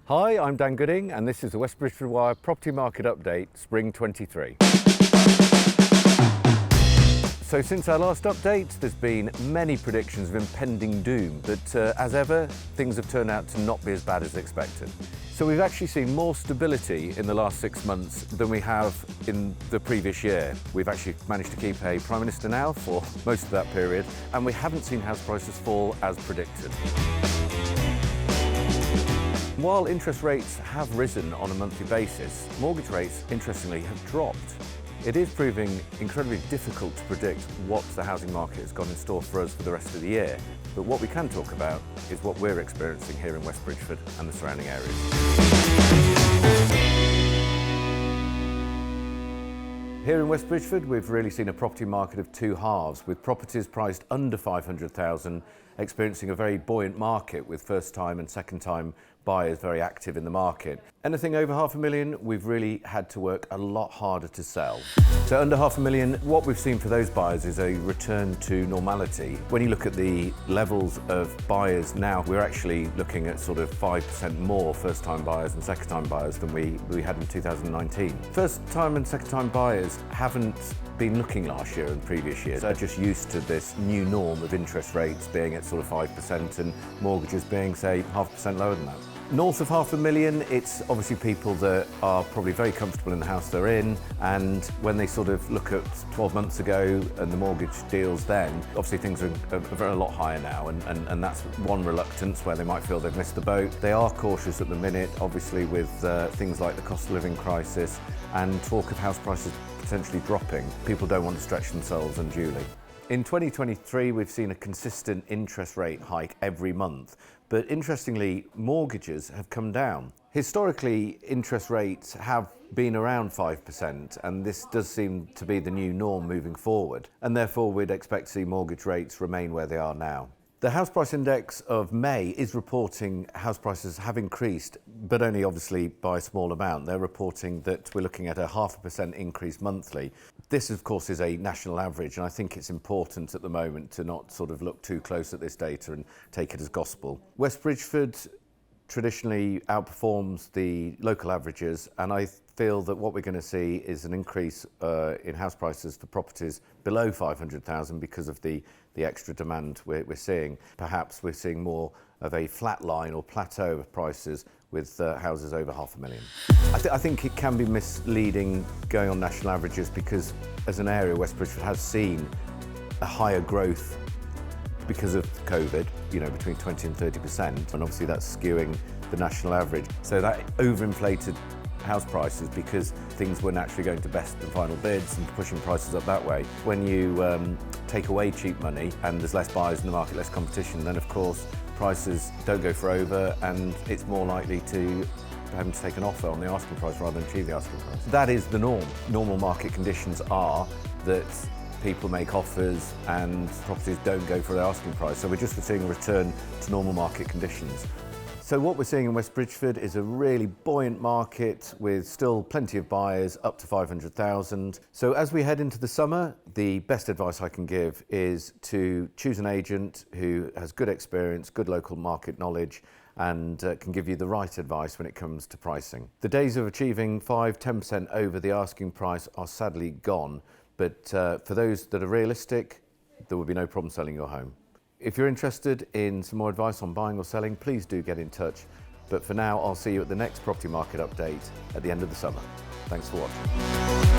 Hi, I'm Dan Gooding and this is the West Bridgford Wire Property Market Update, Spring 23. So since our last update, there's been many predictions of impending doom, but as ever, things have turned out to not be as bad as expected. So we've actually seen more stability in the last 6 months than we have in the previous year. We've actually managed to keep a Prime Minister now for most of that period, and we haven't seen house prices fall as predicted. While interest rates have risen on a monthly basis, mortgage rates, interestingly, have dropped. It is proving incredibly difficult to predict what the housing market has got in store for us for the rest of the year. But what we can talk about is what we're experiencing here in West Bridgford and the surrounding areas. Here in West Bridgford, we've really seen a property market of two halves, with properties priced under 500,000 experiencing a very buoyant market with first-time and second-time buyers very active in the market. Anything over $500,000, we've really had to work a lot harder to sell. So under $500,000, what we've seen for those buyers is a return to normality. When you look at the levels of buyers now, we're actually looking at sort of 5% more first-time buyers and second-time buyers than we had in 2019. First-time and second-time buyers haven't been looking last year and previous years. They're just used to this new norm of interest rates being at sort of 5% and mortgages being, say, 0.5% lower than that. North of $500,000, it's obviously people that are probably very comfortable in the house they're in, and when they sort of look at 12 months ago and the mortgage deals then, obviously things are a lot higher now, and that's one reluctance where they might feel they've missed the boat. They are cautious at the minute, obviously with things like the cost of living crisis and talk of house prices potentially dropping. People don't want to stretch themselves unduly. In 2023, we've seen a consistent interest rate hike every month, but interestingly, mortgages have come down. Historically, interest rates have been around 5%, and this does seem to be the new norm moving forward, and therefore we'd expect to see mortgage rates remain where they are now. The house price index of May is reporting house prices have increased, but only obviously by a small amount. They're reporting that we're looking at a 0.5% increase monthly. This, of course, is a national average, and I think it's important at the moment to not sort of look too close at this data and take it as gospel. West Bridgford traditionally outperforms the local averages, and I feel that what we're going to see is an increase in house prices for properties below 500,000 because of the extra demand we're seeing. Perhaps we're seeing more of a flat line or plateau of prices with houses over $500,000. I think it can be misleading going on national averages because as an area, West Bridgford has seen a higher growth because of COVID, between 20 and 30%, and obviously that's skewing the national average. So that overinflated house prices because things were naturally going to best and final bids and pushing prices up that way. When you take away cheap money and there's less buyers in the market, less competition, then of course prices don't go for over and it's more likely to having to take an offer on the asking price rather than achieve the asking price. That is the norm. Normal market conditions are that people make offers and properties don't go for their asking price. So we're just seeing a return to normal market conditions. So what we're seeing in West Bridgford is a really buoyant market with still plenty of buyers up to 500,000. So as we head into the summer, the best advice I can give is to choose an agent who has good experience, good local market knowledge, and can give you the right advice when it comes to pricing. The days of achieving 5–10% over the asking price are sadly gone, but for those that are realistic, there will be no problem selling your home. If you're interested in some more advice on buying or selling, please do get in touch. But for now, I'll see you at the next property market update at the end of the summer. Thanks for watching.